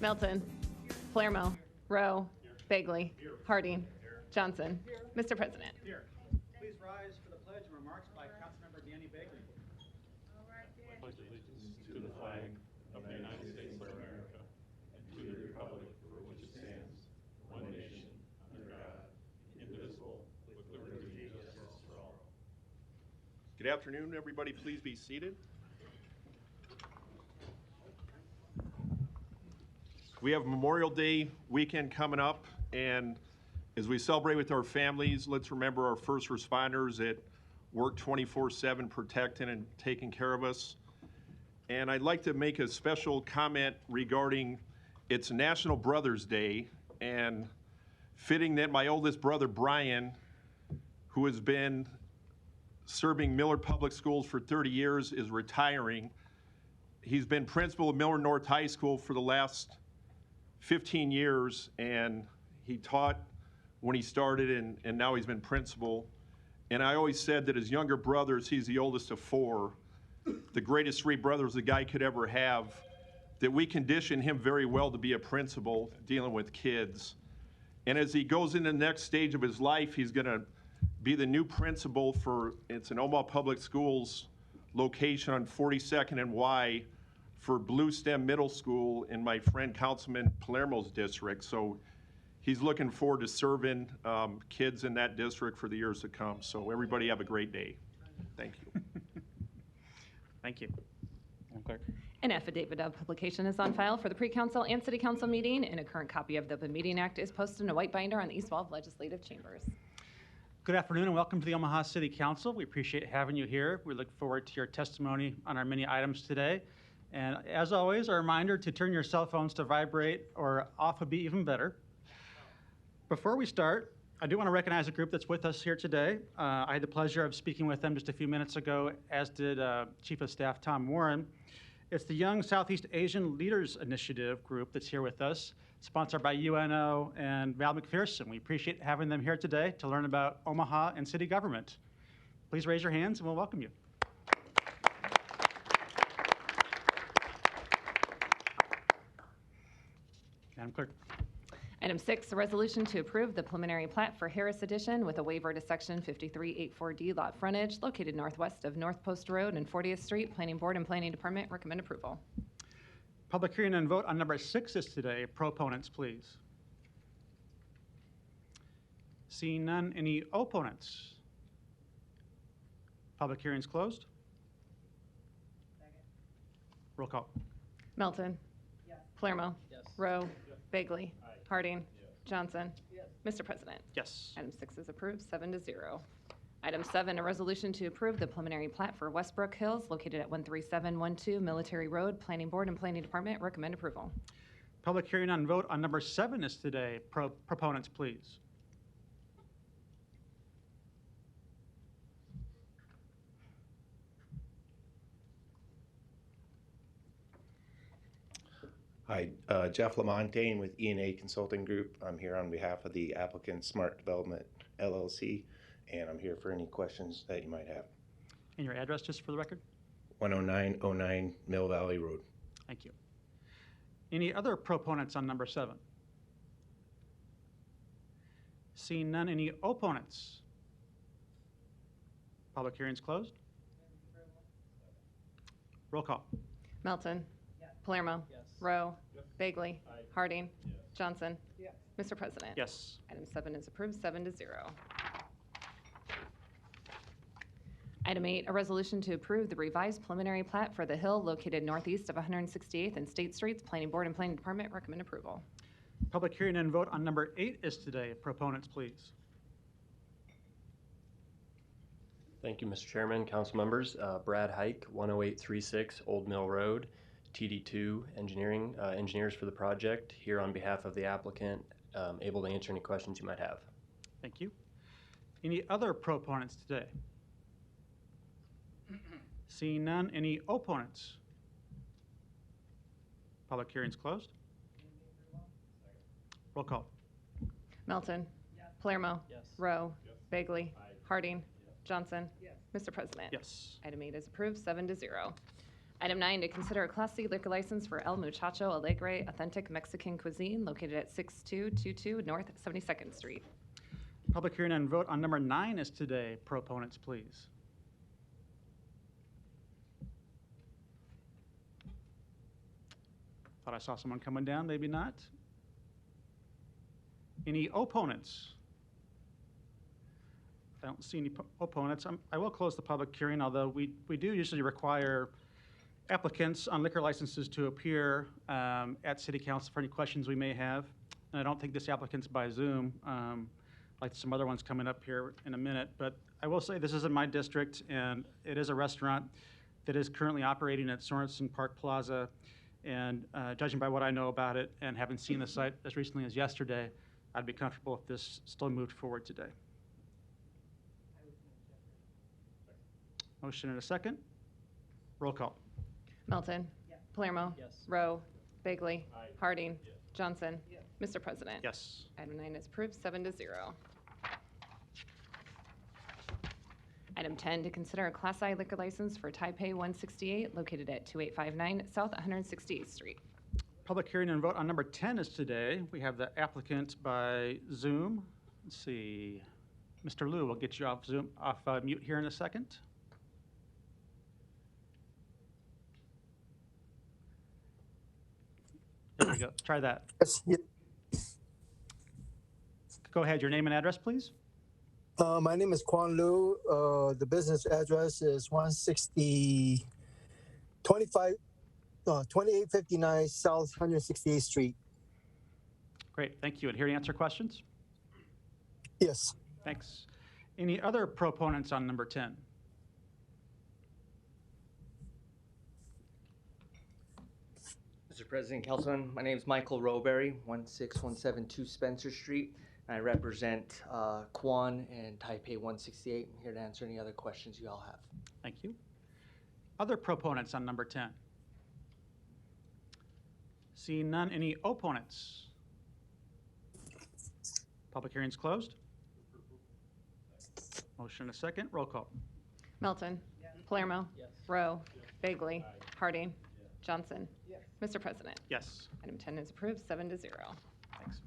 Melton. Palermo. Rowe. Bagley. Harding. Johnson. Mr. President. Here. Please rise for the pledge and remarks by Councilmember Danny Bagley. Pledge allegiance to the flag of the United States of America and to the republic for which it stands, one nation, under God, indivisible, with liberty and justice for all. Good afternoon, everybody. Please be seated. We have Memorial Day weekend coming up, and as we celebrate with our families, let's remember our first responders that work 24/7 protecting and taking care of us. And I'd like to make a special comment regarding it's National Brothers Day, and fitting that my oldest brother, Brian, who has been serving Millard Public Schools for 30 years, is retiring. He's been principal of Millard North High School for the last 15 years, and he taught when he started, and now he's been principal. And I always said that his younger brothers, he's the oldest of four, the greatest three brothers a guy could ever have, that we conditioned him very well to be a principal dealing with kids. And as he goes into the next stage of his life, he's gonna be the new principal for, it's an Omaha Public Schools location on 42nd and Y for Blue Stem Middle School in my friend Councilman Palermo's district. So he's looking forward to serving kids in that district for the years to come. So everybody have a great day. Thank you. Thank you. Madam Clerk. An affidavit of publication is on file for the pre-council and city council meeting, and a current copy of the Open Meeting Act is posted in a white binder on the east wall of legislative chambers. Good afternoon and welcome to the Omaha City Council. We appreciate having you here. We look forward to your testimony on our many items today. And as always, a reminder to turn your cell phones to vibrate or off would be even better. Before we start, I do want to recognize a group that's with us here today. I had the pleasure of speaking with them just a few minutes ago, as did Chief of Staff Tom Warren. It's the Young Southeast Asian Leaders Initiative group that's here with us, sponsored by UNO and Val McPherson. We appreciate having them here today to learn about Omaha and city government. Please raise your hands and we'll welcome you. Madam Clerk. Item 6, a resolution to approve the preliminary plat for Harris Addition with a waiver to section 5384D lot frontage located northwest of North Post Road and 40th Street. Planning Board and Planning Department recommend approval. Public hearing and vote on number 6 is today. Proponents, please. Seeing none, any opponents? Public hearing is closed. Second. Roll call. Melton. Yes. Palermo. Yes. Rowe. Bagley. Aye. Harding. Yes. Johnson. Yes. Mr. President. Yes. Item 6 is approved, 7-0. Item 7, a resolution to approve the preliminary plat for Westbrook Hills located at 13712 Military Road. Planning Board and Planning Department recommend approval. Public hearing and vote on number 7 is today. Proponents, please. Hi, Jeff Lamontagne with E&A Consulting Group. I'm here on behalf of the applicant Smart Development LLC, and I'm here for any questions that you might have. And your address, just for the record? 10909 Mill Valley Road. Thank you. Any other proponents on number 7? Seeing none, any opponents? Public hearing's closed. Roll call. Melton. Yes. Palermo. Yes. Rowe. Yes. Bagley. Aye. Harding. Yes. Johnson. Yes. Mr. President. Yes. Item 7 is approved, 7-0. Item 8, a resolution to approve the revised preliminary plat for the Hill located northeast of 168th and State Streets. Planning Board and Planning Department recommend approval. Public hearing and vote on number 8 is today. Proponents, please. Thank you, Mr. Chairman, council members. Brad Hike, 10836 Old Mill Road, TD2 engineers for the project, here on behalf of the applicant, able to answer any questions you might have. Thank you. Any other proponents today? Seeing none, any opponents? Public hearing's closed. Roll call. Melton. Yes. Palermo. Yes. Rowe. Yes. Bagley. Aye. Harding. Yes. Johnson. Yes. Mr. President. Yes. Item 8 is approved, 7-0. Item 9, to consider a Class C liquor license for El Muchacho Alegre Authentic Mexican Cuisine located at 6222 North 72nd Street. Public hearing and vote on number 9 is today. Proponents, please. Thought I saw someone coming down, maybe not. Any opponents? I don't see any opponents. I will close the public hearing, although we do usually require applicants on liquor licenses to appear at City Council for any questions we may have. And I don't think this applicant's by Zoom, like some other ones coming up here in a minute. But I will say this is in my district, and it is a restaurant that is currently operating at Sorensen Park Plaza. And judging by what I know about it and having seen the site as recently as yesterday, I'd be comfortable if this still moved forward today. Motion and a second. Roll call. Melton. Palermo. Yes. Rowe. Bagley. Aye. Harding. Yes. Johnson. Mr. President. Yes. Item 9 is approved, 7-0. Item 10, to consider a Class I liquor license for Taipei 168 located at 2859 South 168th Street. Public hearing and vote on number 10 is today. We have the applicant by Zoom. Let's see. Mr. Liu, we'll get you off Zoom, off mute here in a second. There we go. Try that. Yes, Go ahead. Your name and address, please. my name is Quan Lu. The business address is 2859 South 168th Street. Great. Thank you. And here to answer questions. Yes. Thanks. Any other proponents on number 10? Mr. President, Councilman, my name is Michael Rowberry, 16172 Spencer Street. And I represent Quan and Taipei 168. I'm here to answer any other questions you all have. Thank you. Other proponents on number 10? Seeing none, any opponents? Public hearing's closed. Motion and a second. Roll call. Melton. Palermo. Yes. Rowe. Bagley. Harding. Johnson. Mr. President. Yes. Item 10 is approved, 7-0. Thanks.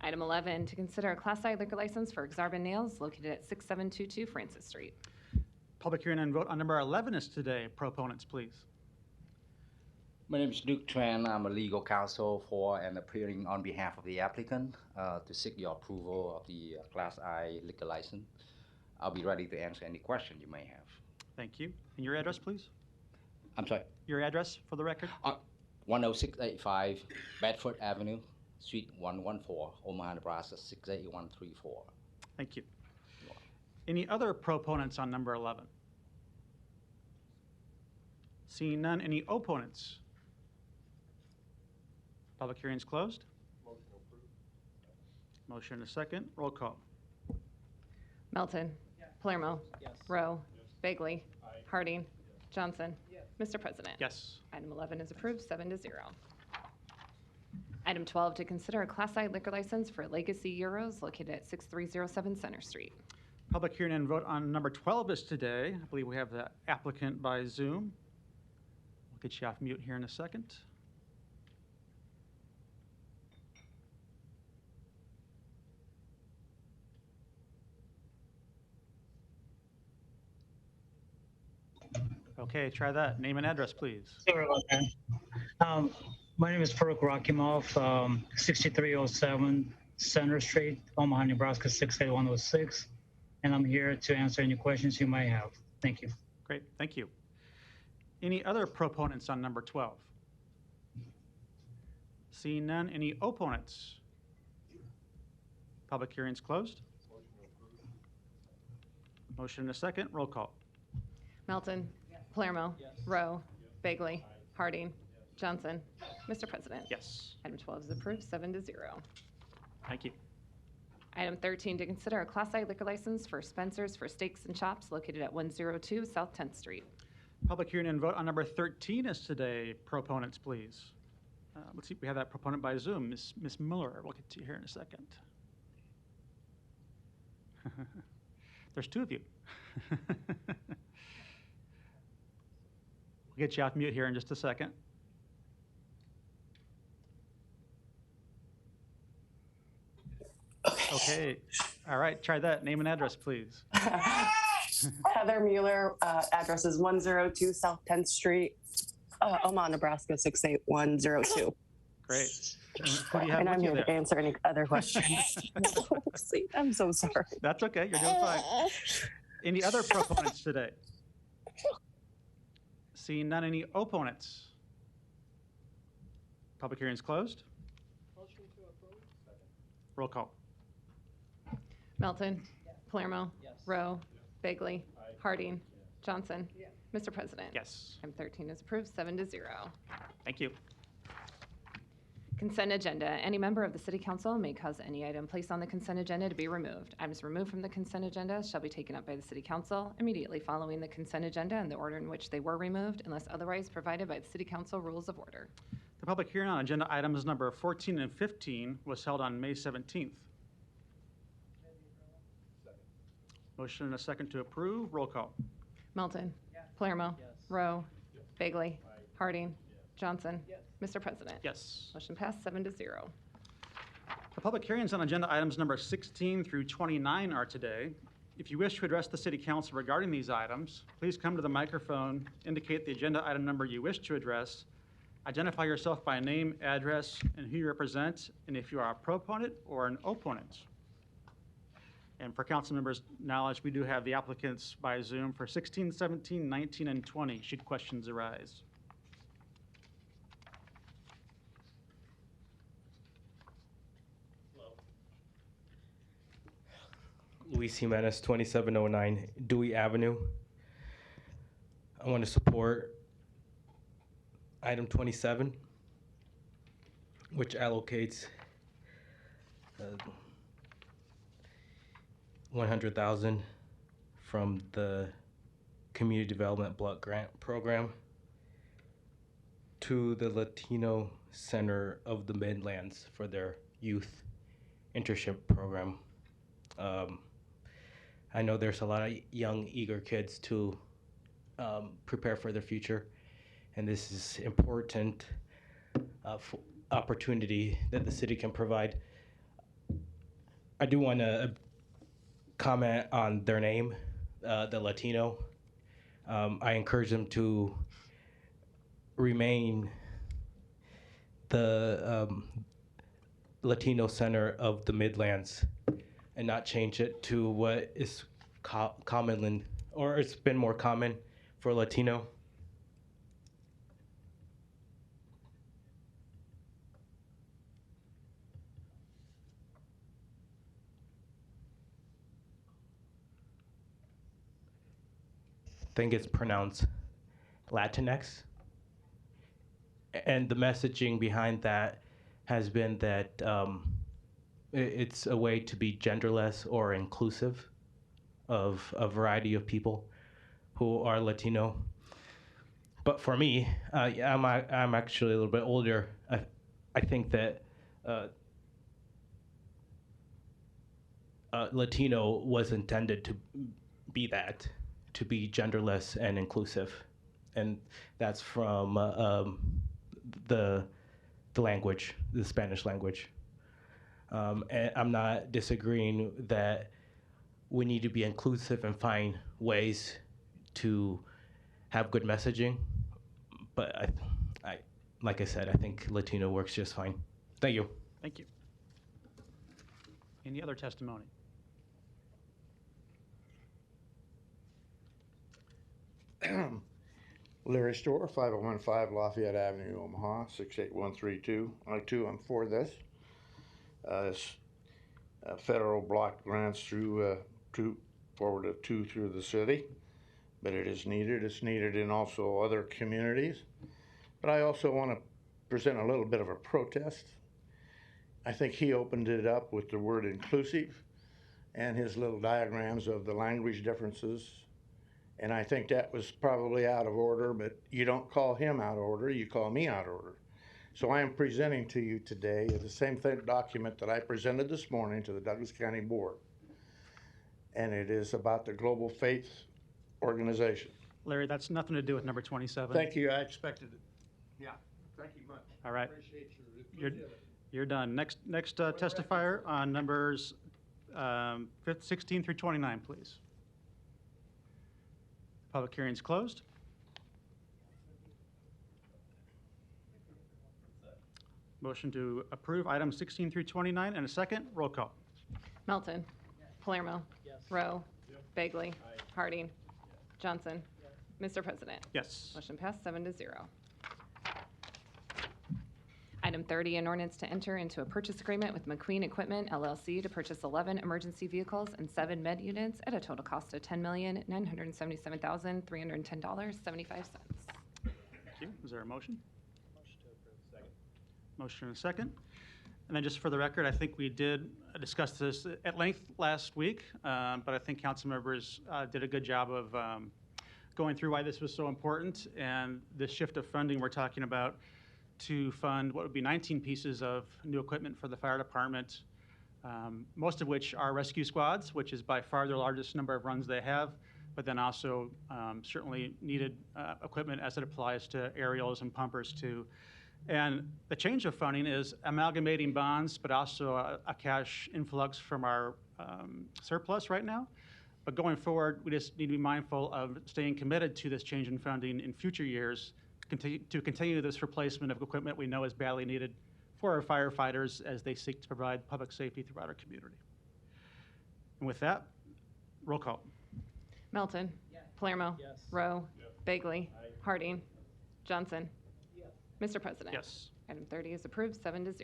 Item 11, to consider a Class I liquor license for Exarban Nails located at 6722 Francis Street. Public hearing and vote on number 11 is today. Proponents, please. My name is Luke Tran. I'm a legal counsel for and appearing on behalf of the applicant to seek your approval of the Class I liquor license. I'll be ready to answer any question you may have. Thank you. And your address, please? I'm sorry, Your address for the record? 10685 Bedford Avenue, Suite 114, Omaha, Nebraska 68134. Thank you. Any other proponents on number 11? Seeing none, any opponents? Public hearing's closed. Motion and a second. Roll call. Melton. Palermo. Yes. Rowe. Bagley. Harding. Johnson. Mr. President. Yes. Item 11 is approved, 7-0. Item 12, to consider a Class I liquor license for Legacy Euros located at 6307 Center Street. Public hearing and vote on number 12 is today. I believe we have the applicant by Zoom. We'll get you off mute here in a second. Okay, try that. Name and address, please. Sorry about that. My name is Farooq Rakimov, 6307 Center Street, Omaha, Nebraska 68106, and I'm here to answer any questions you may have. Thank you. Great, thank you. Any other proponents on number 12? Seeing none, any opponents? Public hearing's closed. Motion and a second. Roll call. Melton. Palermo. Yes. Rowe. Bagley. Harding. Johnson. Mr. President. Yes. Item 12 is approved, 7-0. Thank you. Item 13, to consider a Class I liquor license for Spencer's for Steaks and Chops located at 102 South 10th Street. Public hearing and vote on number 13 is today. Proponents, please. Let's see, we have that proponent by Zoom, Miss Miller. We'll get to you here in a second. There's two of you. get you off mute here in just a second. Okay. All right, try that. Name and address, please. Heather Mueller, address is 102 South 10th Street, Omaha, Nebraska 68102. Great. Who do you have And with I'm you here there? to answer any other questions. See, I'm so sorry. That's okay. You're doing fine. Any other proponents today? Seeing none, any opponents? Public hearing is closed. Motion to approve? Roll call. Melton. Palermo. Yes. Rowe. Bagley. Harding. Johnson. Mr. President. Yes. Item 13 is approved, 7-0. Thank you. Consent agenda. Any member of the city council may cause any item placed on the consent agenda to be removed. Items removed from the consent agenda shall be taken up by the city council immediately following the consent agenda in the order in which they were removed, unless otherwise provided by the city council rules of order. The public hearing on agenda items number 14 and 15 was held on May 17th. Motion and a second to approve. Roll call. Melton. Palermo. Yes. Rowe. Bagley. Harding. Johnson. Mr. President. Yes. Motion passed, 7-0. The public hearings on agenda items number 16 through 29 are today. If you wish to address the city council regarding these items, please come to the microphone, indicate the agenda item number you wish to address, identify yourself by name, address, and who you represent, and if you are a proponent or an opponent. And for council members' knowledge, we do have the applicants by Zoom for 16, 17, 19, and 20, should questions arise. Luis Jimenez, 2709 Dewey Avenue. I want to support item 27, which allocates $100,000 from the Community Development Block Grant Program to the Latino Center of the Midlands for their youth internship program. I know there's a lot of young, eager kids to prepare for their future, and this is important opportunity that the city can provide. I do want to comment on their name, the Latino. I encourage them to remain the Latino Center of the Midlands and not change it to what is common, or it's been more common for Latino. I think it's pronounced Latinx. And the messaging behind that has been that it's a way to be genderless or inclusive of a variety of people who are Latino. But for me, I'm actually a little bit older. I think that Latino was intended to be that, to be genderless and inclusive. And that's from the language, the Spanish language. And I'm not disagreeing that we need to be inclusive and find ways to have good messaging. But I like I said, I think Latino works just fine. Thank you. Thank you. Any other testimony? Larry Store, 5015 Lafayette Avenue, Omaha, 68132. I'm for this. Federal block grants through forward of 2 through the city, but it is needed. It's needed in also other communities. But I also want to present a little bit of a protest. I think he opened it up with the word inclusive and his little diagrams of the language differences. And I think that was probably out of order, but you don't call him out of order, you call me out of order. So I am presenting to you today the same document that I presented this morning to the Douglas County Board. And it is about the Global Faith Organization. Larry, that's nothing to do with number 27. Thank you, I expected it. Yeah, thank you much. All right. Appreciate your You're done. Next testifier on numbers 16 through 29, please. Public hearing's closed. Motion to approve items 16 through 29 and a second. Roll call. Melton. Palermo. Rowe. Bagley. Harding. Johnson. Mr. President. Yes. Motion passed 7-0. Item 30, an ordinance to enter into a purchase agreement with McQueen Equipment LLC to purchase 11 emergency vehicles and 7 med units at a total cost of $10,977,310.75. Thank you. Is there a motion? Motion to approve. Second. Motion and a second. And then just for the record, I think we did discuss this at length last week, but I think council members did a good job of going through why this was so important, and the shift of funding we're talking about to fund what would be 19 pieces of new equipment for the fire department, most of which are rescue squads, which is by far the largest number of runs they have, but then also certainly needed equipment as it applies to aerials and pumpers too. And the change of funding is amalgamating bonds, but also a cash influx from our surplus right now. But going forward, we just need to be mindful of staying committed to this change in funding in future years to continue this replacement of equipment we know is badly needed for our firefighters as they seek to provide public safety throughout our community. And with that, roll call. Melton. Palermo. Rowe. Bagley. Harding. Johnson. Mr. President. Yes. Item 30 is approved 7-0.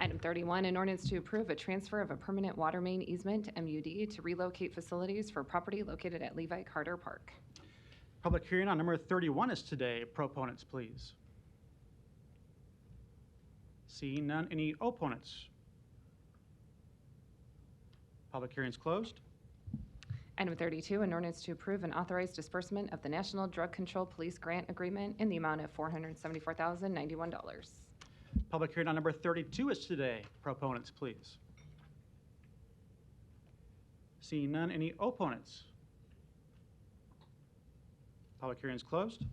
Item 31, an ordinance to approve a transfer of a permanent water main easement MUD to relocate facilities for property located at Levi Carter Park. Public hearing on number 31 is today. Proponents, please. Seeing none, any opponents? Public hearing is closed. Item 32, an ordinance to approve an authorized disbursement of the National Drug Control Police Grant Agreement in the amount of $474,091. Public hearing on number 32 is today. Proponents, please. Seeing none, any opponents? Public hearing is closed.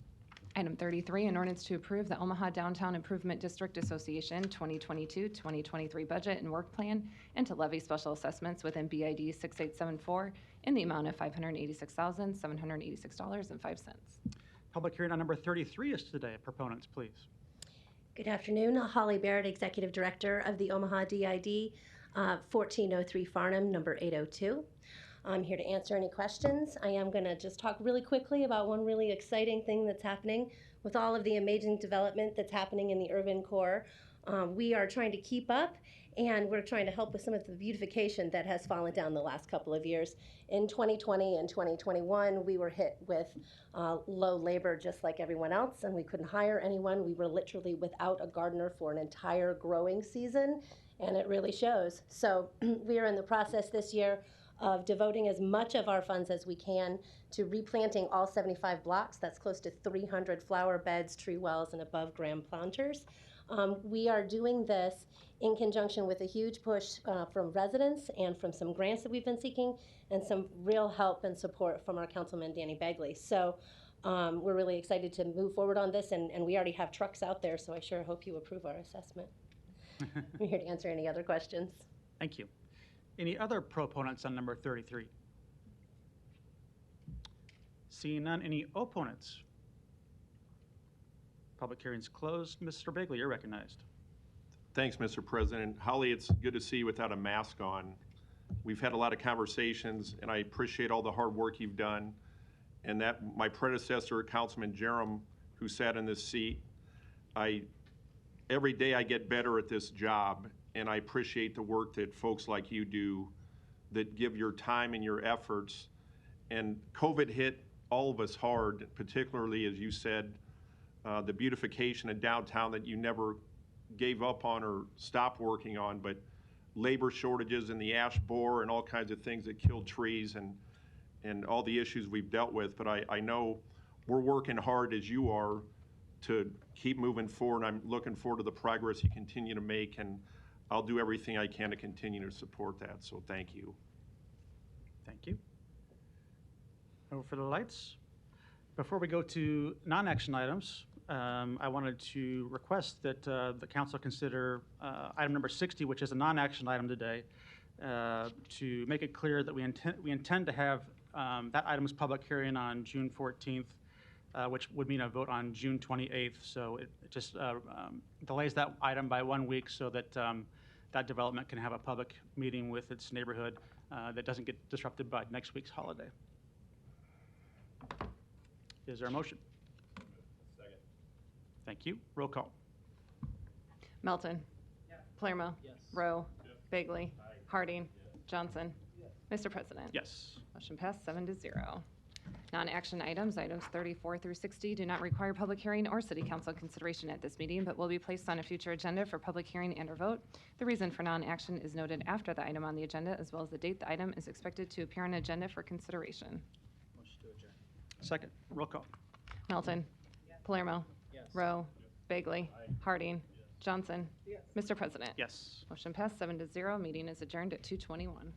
Item 33, an ordinance to approve the Omaha Downtown Improvement District Association 2022-2023 budget and work plan and to levy special assessments within BID 6874 in the amount of $586,786.05. Public hearing on number 33 is today. Proponents, please. Good afternoon. Holly Barrett, Executive Director of the Omaha DID, 1403 Farnham, number 802. I'm here to answer any questions. I am going to just talk really quickly about one really exciting thing that's happening with all of the amazing development that's happening in the urban core. We are trying to keep up, and we're trying to help with some of the beautification that has fallen down the last couple of years. In 2020 and 2021, we were hit with low labor just like everyone else, and we couldn't hire anyone. We were literally without a gardener for an entire growing season, and it really shows. So we are in the process this year of devoting as much of our funds as we can to replanting all 75 blocks. That's close to 300 flower beds, tree wells, and above ground planters. We are doing this in conjunction with a huge push from residents and from some grants that we've been seeking and some real help and support from our councilman, Danny Begley. So we're really excited to move forward on this, and we already have trucks out there, so I sure hope you approve our assessment. I'm here to answer any other questions. Thank you. Any other proponents on number 33? Seeing none, any opponents? Public hearing's closed. Mr. Bagley, you're recognized. Thanks, Mr. President. Holly, it's good to see you without a mask on. We've had a lot of conversations, and I appreciate all the hard work you've done. And that my predecessor, Councilman Jerem, who sat in this seat, every day I get better at this job, and I appreciate the work that folks like you do that give your time and your efforts. And COVID hit all of us hard, particularly, as you said, the beautification of downtown that you never gave up on or stopped working on, but labor shortages and the ash borer and all kinds of things that killed trees and all the issues we've dealt with. But I know we're working hard as you are to keep moving forward. I'm looking forward to the progress you continue to make, and I'll do everything I can to continue to support that. So thank you. Thank you. Over for the lights. Before we go to non-action items, I wanted to request that the council consider item number 60, which is a non-action item today, to make it clear that we intend to have that item's public hearing on June 14th, which would mean a vote on June 28th. So it just delays that item by 1 week so that that development can have a public meeting with its neighborhood that doesn't get disrupted by next week's holiday. Is there a motion? Second. Thank you. Roll call. Melton. Palermo. Rowe. Bagley. Harding. Johnson. Mr. President. Yes. Motion passed 7-0. Non-action items, items 34 through 60, do not require public hearing or city council consideration at this meeting, but will be placed on a future agenda for public hearing and/or vote. The reason for non-action is noted after the item on the agenda, as well as the date the item is expected to appear on agenda for consideration. Second. Roll call. Melton. Palermo. Rowe. Bagley. Harding. Johnson. Mr. President. Yes. Motion passed 7-0. Meeting is adjourned at 2:21.